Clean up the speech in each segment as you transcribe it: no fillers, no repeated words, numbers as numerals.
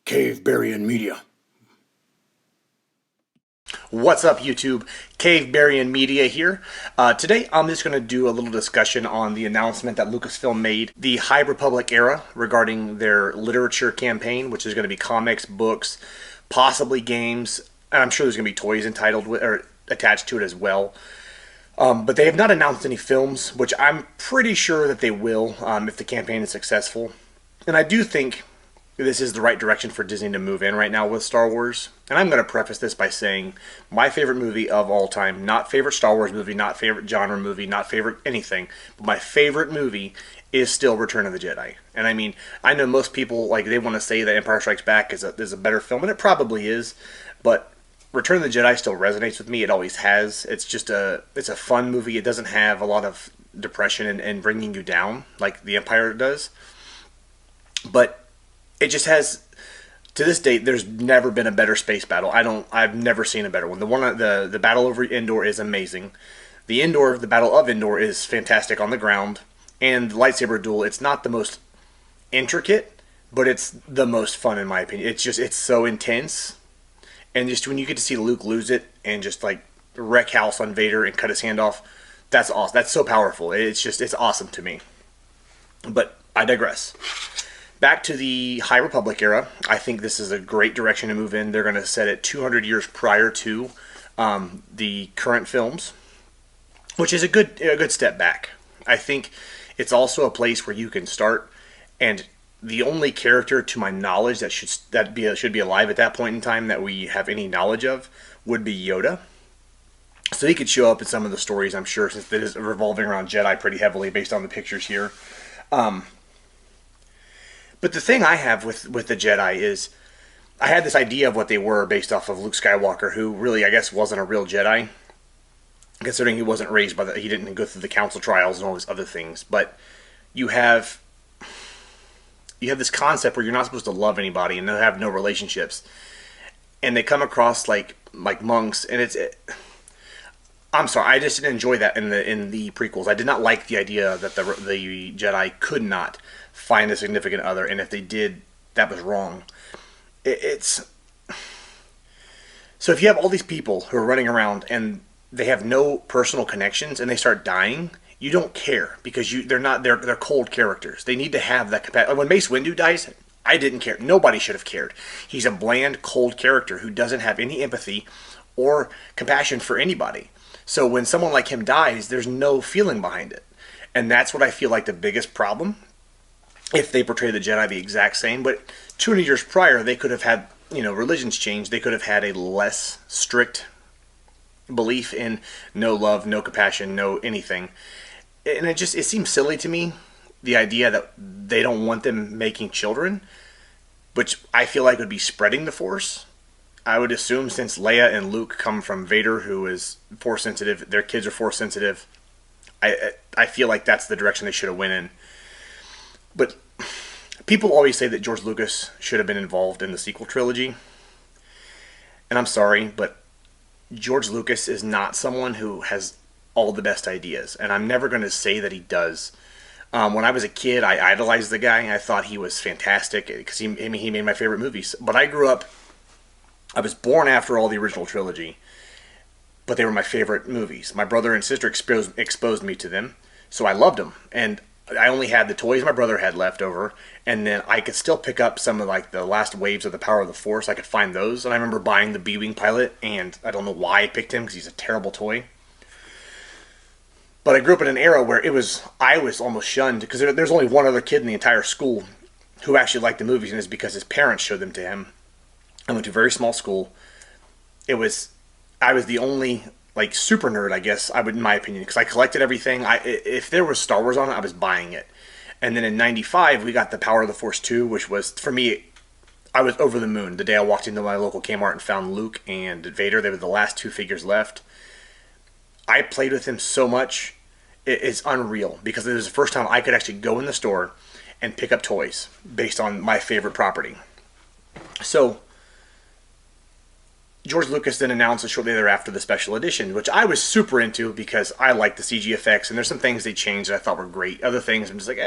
Cave-Barian Media. What's up, YouTube? Cave-Barian Media here. Today, I'm just going to do a little discussion on the announcement that Lucasfilm made, the High Republic era, regarding their literature campaign, which is going to be comics, books, possibly games, and I'm sure there's going to be toys entitled with, or attached to it as well. But they have not announced any films, which I'm pretty sure that they will if the campaign is successful. And I do think this is the right direction for Disney to move in right now with Star Wars. And I'm going to preface this by saying my favorite movie of all time, not favorite Star Wars movie, not favorite genre movie, not favorite anything, but my favorite movie is still Return of the Jedi. And I mean, I know most people, like, they want to say that Empire Strikes Back is a better film, and it probably is, but Return of the Jedi still resonates with me. It always has. It's a fun movie. It doesn't have a lot of depression and bringing you down like the Empire does. But it just has, to this date, there's never been a better space battle. I've never seen a better one. The battle over Endor is amazing. The Battle of Endor is fantastic on the ground. And the lightsaber duel, it's not the most intricate, but it's the most fun in my opinion. It's so intense. And just when you get to see Luke lose it and just like wreck house on Vader and cut his hand off, that's awesome. That's so powerful. It's awesome to me. But I digress. Back to the High Republic era, I think this is a great direction to move in. They're going to set it 200 years prior to the current films, which is a good step back. I think it's also a place where you can start, and the only character, to my knowledge, that should be alive at that point in time that we have any knowledge of would be Yoda. So he could show up in some of the stories, I'm sure, since it is revolving around Jedi pretty heavily based on the pictures here. But the thing I have with the Jedi is I had this idea of what they were based off of Luke Skywalker, who really, I guess, wasn't a real Jedi, considering he wasn't raised he didn't go through the council trials and all these other things. But you have this concept where you're not supposed to love anybody and have no relationships, and they come across like monks, and I'm sorry, I just didn't enjoy that in the prequels. I did not like the idea that the Jedi could not find a significant other, and if they did, that was wrong. It's so if you have all these people who are running around and they have no personal connections and they start dying, you don't care because they're cold characters. They need to have that capacity. When Mace Windu dies, I didn't care. Nobody should have cared. He's a bland, cold character who doesn't have any empathy or compassion for anybody. So when someone like him dies, there's no feeling behind it. And that's what I feel like the biggest problem, if they portray the Jedi the exact same. But 200 years prior, they could have had, religions change. They could have had a less strict belief in no love, no compassion, no anything. And it seems silly to me, the idea that they don't want them making children, which I feel like would be spreading the Force. I would assume, since Leia and Luke come from Vader, who is Force sensitive, their kids are Force sensitive. I feel like that's the direction they should have went in. But people always say that George Lucas should have been involved in the sequel trilogy. And I'm sorry, but George Lucas is not someone who has all the best ideas. And I'm never going to say that he does. When I was a kid, I idolized the guy. I thought he was fantastic because he made my favorite movies. But I was born after all the original trilogy, but they were my favorite movies. My brother and sister exposed me to them, so I loved them. And I only had the toys my brother had left over, and then I could still pick up some of like the last waves of the Power of the Force. I could find those, and I remember buying the B-Wing pilot, and I don't know why I picked him because he's a terrible toy. But I grew up in an era where I was almost shunned because there's only one other kid in the entire school who actually liked the movies, and it's because his parents showed them to him. I went to a very small school. I was the only like super nerd, I guess, in my opinion, because I collected everything. If there was Star Wars on it, I was buying it. And then in '95, we got the Power of the Force 2, which was, for me, I was over the moon. The day I walked into my local Kmart and found Luke and Vader, they were the last two figures left. I played with him so much, it's unreal, because it was the first time I could actually go in the store and pick up toys based on my favorite property. So George Lucas then announced shortly thereafter the special edition, which I was super into because I like the CG effects, and there's some things they changed that I thought were great. Other things I'm just like,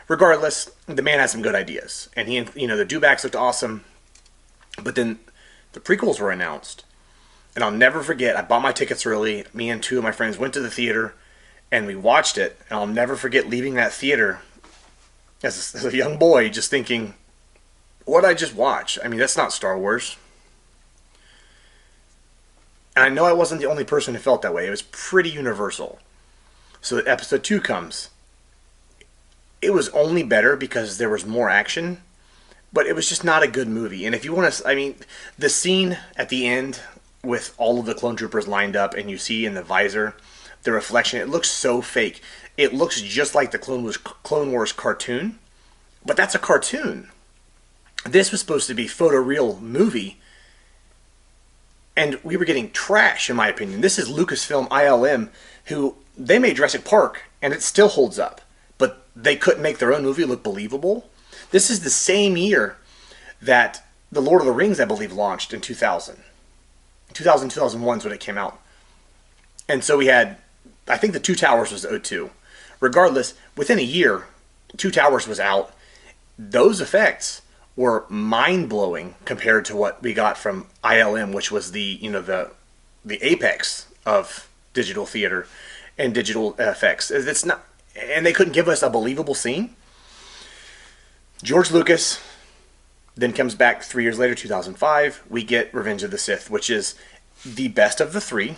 Regardless, the man had some good ideas, and the dewbacks looked awesome. But then the prequels were announced, and I'll never forget. I bought my tickets early. Me and two of my friends went to the theater, and we watched it. And I'll never forget leaving that theater as a young boy, just thinking, "What did I just watch? I mean, that's not Star Wars." And I know I wasn't the only person who felt that way. It was pretty universal. So episode 2 comes. It was only better because there was more action, but it was just not a good movie. And if you want to, I mean, the scene at the end with all of the clone troopers lined up and you see in the visor the reflection, it looks so fake. It looks just like the Clone Wars cartoon, but that's a cartoon. This was supposed to be photoreal movie, and we were getting trash, in my opinion. This is Lucasfilm ILM, who they made Jurassic Park, and it still holds up. But they couldn't make their own movie look believable. This is the same year that The Lord of the Rings, I believe, launched in 2000. 2001 is when it came out. And so we had, I think the Two Towers was 2002. Regardless, within a year, Two Towers was out. Those effects were mind-blowing compared to what we got from ILM, which was the apex of digital theater and digital effects. It's not, and they couldn't give us a believable scene. George Lucas then comes back 3 years later, 2005. We get Revenge of the Sith, which is the best of the three,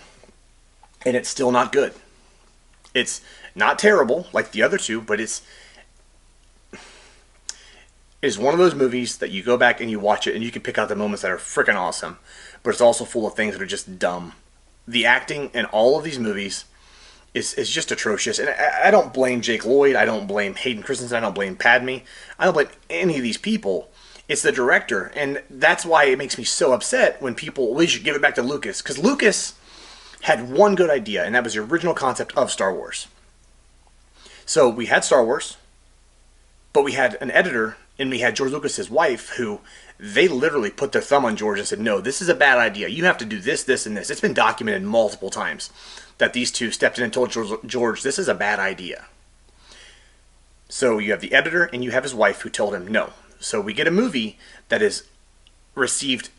and it's still not good. It's not terrible like the other two, but it's one of those movies that you go back and you watch it and you can pick out the moments that are freaking awesome, but it's also full of things that are just dumb. The acting in all of these movies is just atrocious, and I don't blame Jake Lloyd, I don't blame Hayden Christensen, I don't blame Padme, I don't blame any of these people. It's the director, and that's why it makes me so upset when people, we should give it back to Lucas, because Lucas had one good idea, and that was the original concept of Star Wars. So we had Star Wars, but we had an editor, and we had George Lucas's wife, who they literally put their thumb on George and said, no, this is a bad idea. You have to do this, this, and this. It's been documented multiple times that these two stepped in and told George, this is a bad idea. So you have the editor and you have his wife who told him no. So we get a movie that is received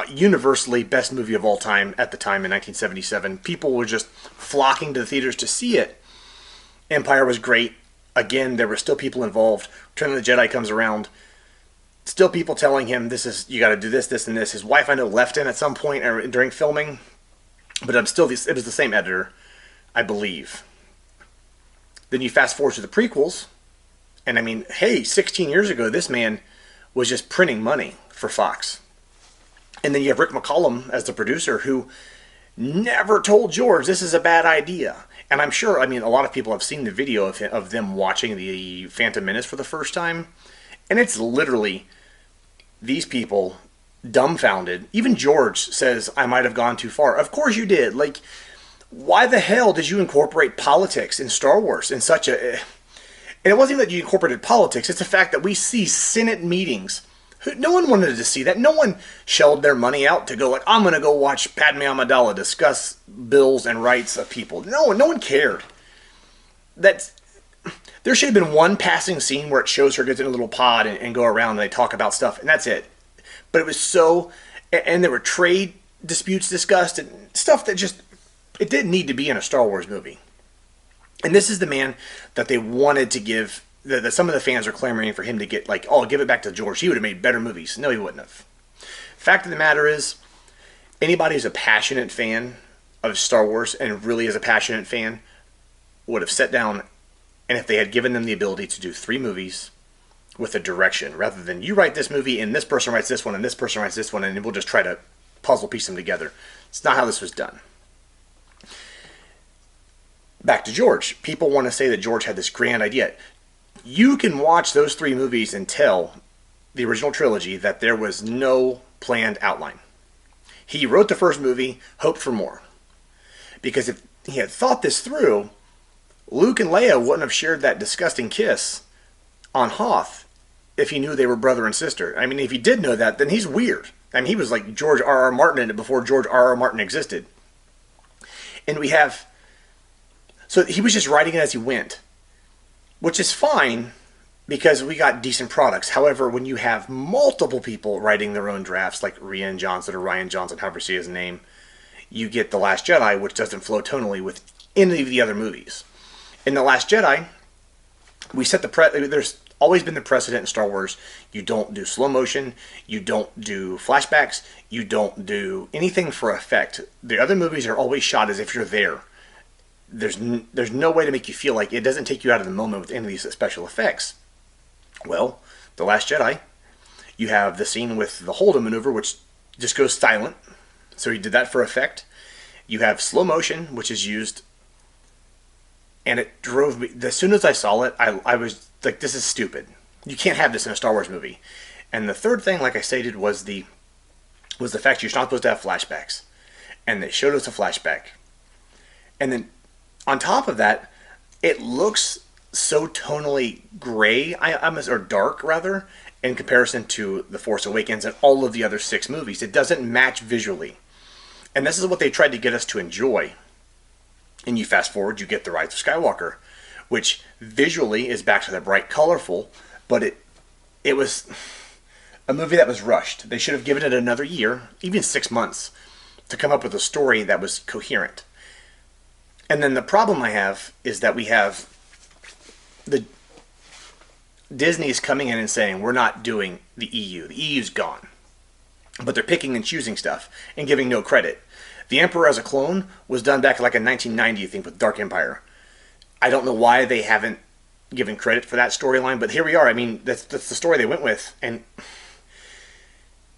universally best movie of all time at the time in 1977. People were just flocking to the theaters to see it. Empire was great. Again, there were still people involved. Return of the Jedi comes around. Still people telling him, you got to do this, this, and this. His wife, I know, left him at some point during filming. But it was the same editor, I believe. Then you fast forward to the prequels. And I mean, hey, 16 years ago, this man was just printing money for Fox. And then you have Rick McCallum as the producer, who never told George this is a bad idea. And I'm sure, I mean, a lot of people have seen the video of them watching the Phantom Menace for the first time. And it's literally these people dumbfounded. Even George says, I might have gone too far. Of course you did. Like, why the hell did you incorporate politics in Star Wars in such a... And it wasn't even that you incorporated politics. It's the fact that we see Senate meetings. No one wanted to see that. No one shelled their money out to go like, I'm going to go watch Padme Amidala discuss bills and rights of people. No one cared. There should have been one passing scene where it shows her get in a little pod and go around and they talk about stuff, and that's it. But it was so... And there were trade disputes discussed and stuff that just... It didn't need to be in a Star Wars movie. And this is the man that they wanted to give... That some of the fans are clamoring for him to get, like, oh, give it back to George. He would have made better movies. No, he wouldn't have. Fact of the matter is, anybody who's a passionate fan of Star Wars and really is a passionate fan would have sat down, and if they had given them the ability to do 3 movies with a direction, rather than you write this movie and this person writes this one and this person writes this one and we'll just try to puzzle piece them together. It's not how this was done. Back to George. People want to say that George had this grand idea. You can watch those 3 movies and tell the original trilogy that there was no planned outline. He wrote the first movie, hoped for more. Because if he had thought this through, Luke and Leia wouldn't have shared that disgusting kiss on Hoth if he knew they were brother and sister. I mean, if he did know that, then he's weird. I mean, he was like George R.R. Martin in it before George R.R. Martin existed. And we have... So he was just writing it as he went, which is fine because we got decent products. However, when you have multiple people writing their own drafts, like Rian Johnson or Ryan Johnson, however you say his name, you get The Last Jedi, which doesn't flow tonally with any of the other movies. In The Last Jedi, we set there's always been the precedent in Star Wars. You don't do slow motion, you don't do flashbacks, you don't do anything for effect. The other movies are always shot as if you're there. There's no way to make you feel like it doesn't take you out of the moment with any of these special effects. Well, The Last Jedi, you have the scene with the Holden maneuver, which just goes silent. So he did that for effect. You have slow motion, which is used, and it drove me. As soon as I saw it, I was like, this is stupid. You can't have this in a Star Wars movie. And the third thing, like I stated, was the fact you're not supposed to have flashbacks. And they showed us a flashback. And then on top of that, it looks so tonally gray, or dark rather, in comparison to The Force Awakens and all of the other 6 movies. It doesn't match visually. And this is what they tried to get us to enjoy. And you fast forward, you get The Rise of Skywalker, which visually is back to the bright, colorful, but it was a movie that was rushed. They should have given it another year, even 6 months, to come up with a story that was coherent. And then the problem I have is that we have Disney's coming in and saying, we're not doing the EU. The EU's gone. But they're picking and choosing stuff and giving no credit. The Emperor as a Clone was done back like in 1990, I think, with Dark Empire. I don't know why they haven't given credit for that storyline, but here we are. I mean, that's the story they went with. And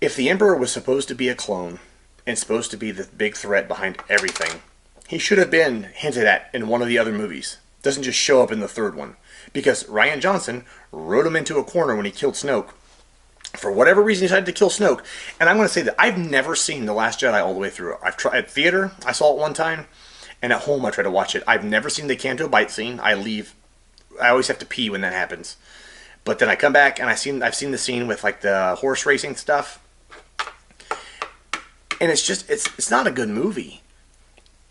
if the Emperor was supposed to be a clone and supposed to be the big threat behind everything, he should have been hinted at in one of the other movies. Doesn't just show up in the third one. Because Rian Johnson wrote him into a corner when he killed Snoke. For whatever reason, he decided to kill Snoke. And I'm going to say that I've never seen The Last Jedi all the way through. I've tried at theater, I saw it one time, and at home I try to watch it. I've never seen the Canto Bight scene. I always have to pee when that happens. But then I come back and I've seen the scene with like the horse racing stuff. And it's not a good movie.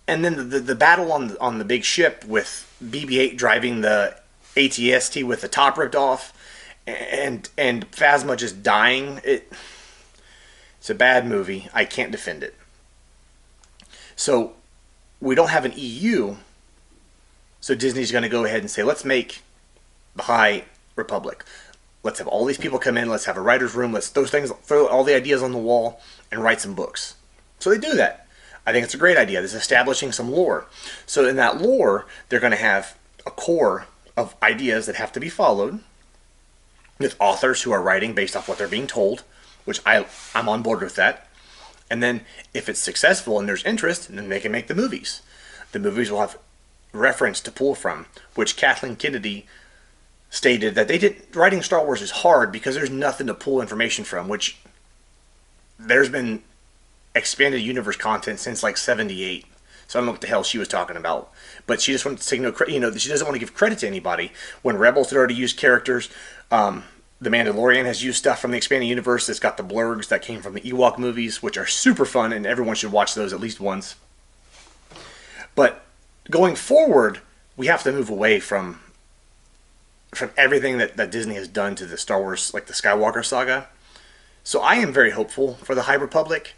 And then the battle on the big ship with BB-8 driving the AT-ST with the top ripped off, and Phasma just dying. It's a bad movie. I can't defend it. So we don't have an EU. So Disney's going to go ahead and say, let's make the High Republic. Let's have all these people come in. Let's have a writer's room. Let's throw all the ideas on the wall and write some books. So they do that. I think it's a great idea. This is establishing some lore. So in that lore, they're going to have a core of ideas that have to be followed, with authors who are writing based off what they're being told, which I'm on board with that. And then if it's successful and there's interest, then they can make the movies. The movies will have reference to pull from, which Kathleen Kennedy stated that writing Star Wars is hard because there's nothing to pull information from, which there's been expanded universe content since like 78. So I don't know what the hell she was talking about. But she just wants to take no credit. She doesn't want to give credit to anybody. When Rebels had already used characters, The Mandalorian has used stuff from the expanded universe. It's got the blurgs that came from the Ewok movies, which are super fun, and everyone should watch those at least once. But going forward, we have to move away from everything that Disney has done to the Star Wars, like the Skywalker saga. So I am very hopeful for the High Republic.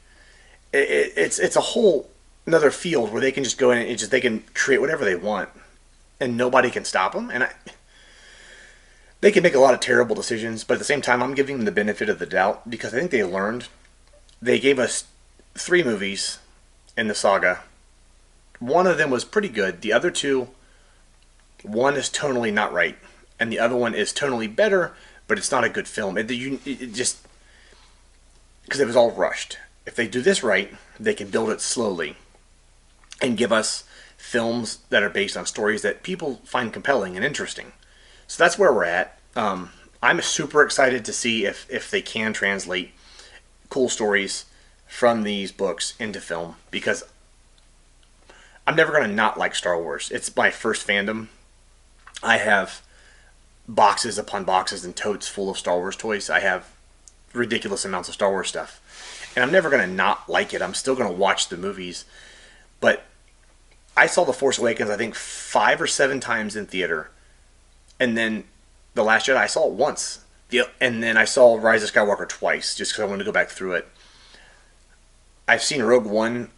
It's a whole another field where they can just go in and they can create whatever they want, and nobody can stop them. And they can make a lot of terrible decisions, but at the same time, I'm giving them the benefit of the doubt because I think they learned. They gave us 3 movies in the saga. One of them was pretty good. The other 2, one is tonally not right, and the other one is tonally better, but it's not a good film. It just because it was all rushed. If they do this right, they can build it slowly and give us films that are based on stories that people find compelling and interesting. So that's where we're at. I'm super excited to see if they can translate cool stories from these books into film, because I'm never going to not like Star Wars. It's my first fandom. I have boxes upon boxes and totes full of Star Wars toys. I have ridiculous amounts of Star Wars stuff. And I'm never going to not like it. I'm still going to watch the movies. But I saw The Force Awakens, I think, 5 or 7 times in theater. And then The Last Jedi, I saw it once. And then I saw Rise of Skywalker twice, just because I wanted to go back through it. I've seen Rogue One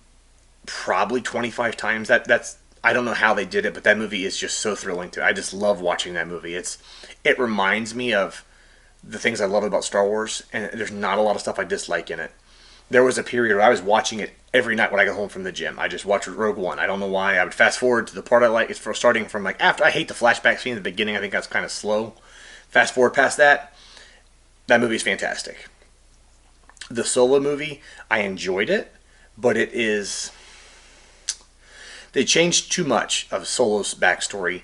probably 25 times. That's I don't know how they did it, but that movie is just so thrilling to. I just love watching that movie. It reminds me of the things I love about Star Wars, and there's not a lot of stuff I dislike in it. There was a period where I was watching it every night when I got home from the gym. I just watched Rogue One. I don't know why. I would fast forward to the part I like. It's starting from like after. I hate the flashback scene at the beginning. I think that's kind of slow. Fast forward past that. That movie is fantastic. The Solo movie, I enjoyed it, but it is. They changed too much of Solo's backstory,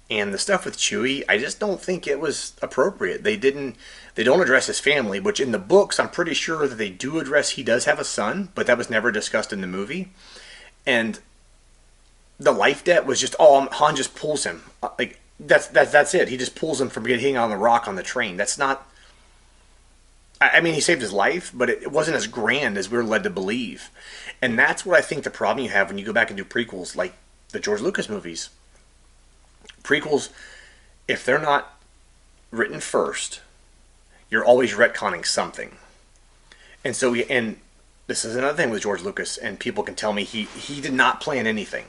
and the stuff with Chewie, I just don't think it was appropriate. They don't address his family, which in the books I'm pretty sure that they do address. He does have a son, but that was never discussed in the movie. And the life debt was just Han just pulls him like that's it. He just pulls him from getting on the rock on the train. That's not. I mean, he saved his life, but it wasn't as grand as we were led to believe. And that's what I think the problem you have when you go back and do prequels like the George Lucas movies. Prequels, if they're not written first, you're always retconning something. And so, and this is another thing with George Lucas, and people can tell me he did not plan anything.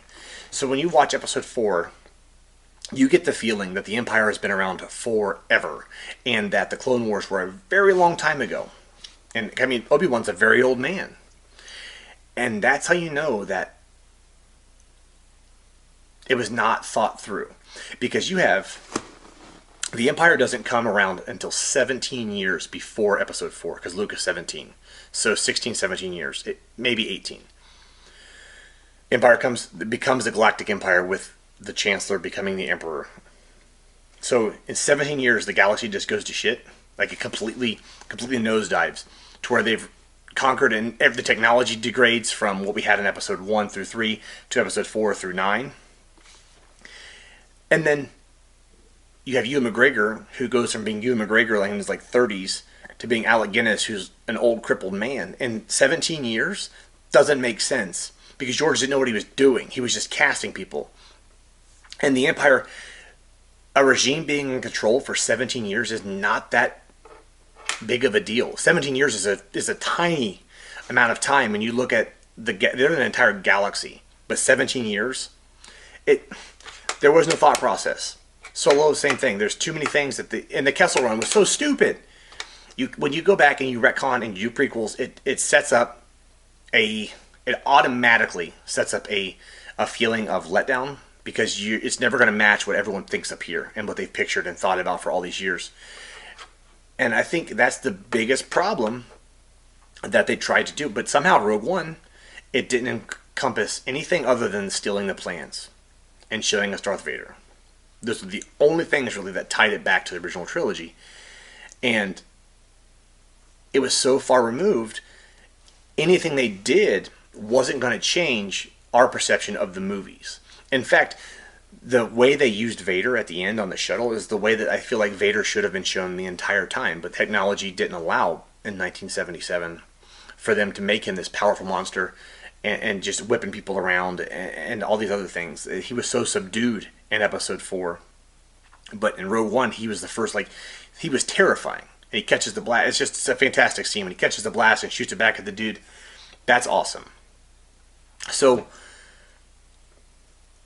So when you watch Episode 4, you get the feeling that the Empire has been around forever, and that the Clone Wars were a very long time ago. And I mean, Obi-Wan's a very old man. And that's how you know that it was not thought through. Because you have, the Empire doesn't come around until 17 years before Episode 4, because Luke is 17. So 16, 17 years, maybe 18. Empire becomes the Galactic Empire with the Chancellor becoming the Emperor. So in 17 years, the galaxy just goes to shit. Like it completely nosedives to where they've conquered, and the technology degrades from what we had in Episode 1 through 3 to Episode 4 through 9. And then you have Ewan McGregor, who goes from being Ewan McGregor like in his 30s to being Alec Guinness, who's an old crippled man. In 17 years doesn't make sense because George didn't know what he was doing. He was just casting people. And the Empire, a regime being in control for 17 years is not that big of a deal. 17 years is a tiny amount of time when you look at they're an entire galaxy. But 17 years, there was no thought process. Solo, same thing. There's too many things and the Kessel Run was so stupid. When you go back and you retcon and you do prequels, it sets up it automatically sets up a feeling of letdown. Because it's never going to match what everyone thinks up here and what they've pictured and thought about for all these years. And I think that's the biggest problem that they tried to do. But somehow Rogue One, it didn't encompass anything other than stealing the plans and showing us Darth Vader. Those are the only things really that tied it back to the original trilogy. And it was so far removed, anything they did wasn't going to change our perception of the movies. In fact, the way they used Vader at the end on the shuttle is the way that I feel like Vader should have been shown the entire time, but technology didn't allow in 1977 for them to make him this powerful monster and just whipping people around and all these other things. He was so subdued in Episode 4, but in Rogue One, he was the first, he was terrifying. And he catches the blast. It's a fantastic scene when he catches the blast and shoots it back at the dude. That's awesome. So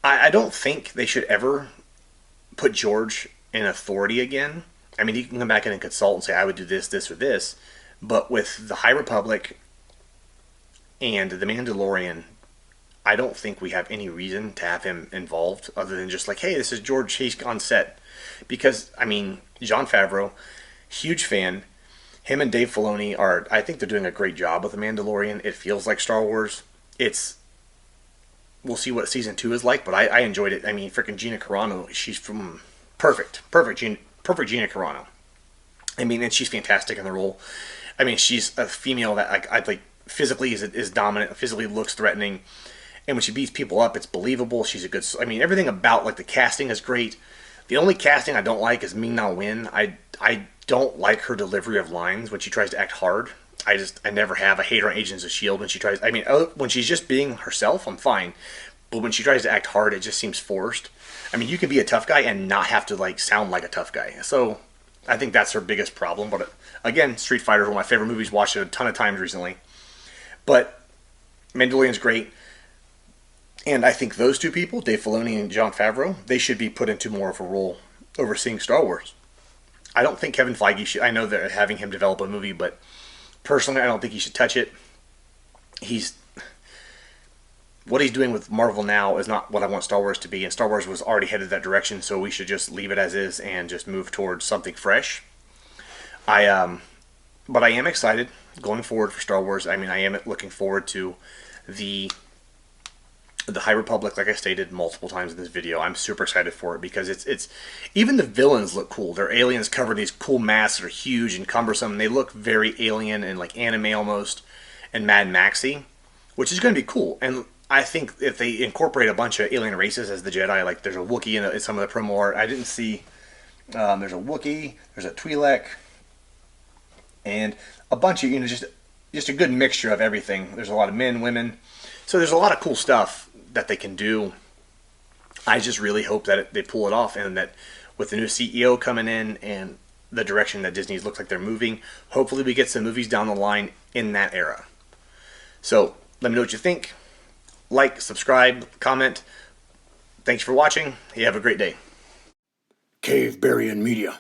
I don't think they should ever put George in authority again. I mean, he can come back in and consult and say, I would do this, this, or this. But with the High Republic and the Mandalorian, I don't think we have any reason to have him involved other than just hey, this is George, he's on set. Because, I mean, Jon Favreau, huge fan. Him and Dave Filoni I think they're doing a great job with the Mandalorian. It feels like Star Wars. We'll see what season 2 is like, but I enjoyed it. I mean, freaking Gina Carano, she's from perfect Gina Carano. I mean, and she's fantastic in the role. I mean, she's a female that I like physically is dominant, physically looks threatening, and when she beats people up, it's believable. She's a good. I mean, everything about the casting is great. The only casting I don't like is Ming-Na Wen. I don't like her delivery of lines when she tries to act hard. I never have. I hate her on Agents of S.H.I.E.L.D. when she tries. I mean, when she's just being herself, I'm fine. But when she tries to act hard, it just seems forced. I mean, you can be a tough guy and not have to sound like a tough guy. So I think that's their biggest problem. But again, Street Fighter is one of my favorite movies. Watched it a ton of times recently. But Mandalorian's great. And I think those two people, Dave Filoni and Jon Favreau, they should be put into more of a role overseeing Star Wars. I don't think Kevin Feige should. I know they're having him develop a movie, but personally, I don't think he should touch it. What he's doing with Marvel now is not what I want Star Wars to be, and Star Wars was already headed that direction, so we should just leave it as is and just move towards something fresh. But I am excited going forward for Star Wars. I mean, I am looking forward to the High Republic, like I stated multiple times in this video. I'm super excited for it because it's even the villains look cool. They're aliens covered in these cool masks that are huge and cumbersome, and they look very alien and like anime almost, and Mad Maxy, which is going to be cool. And I think if they incorporate a bunch of alien races as the Jedi, like there's a Wookiee in some of the promo art. I didn't see. There's a Wookiee, there's a Twi'lek, and a bunch of just a good mixture of everything. There's a lot of men, women, so there's a lot of cool stuff that they can do. I just really hope that they pull it off, and that with the new CEO coming in and the direction that Disney looks like they're moving, hopefully we get some movies down the line in that era. So let me know what you think. Like, subscribe, comment. Thanks for watching. You have a great day. Cave-Barian Media.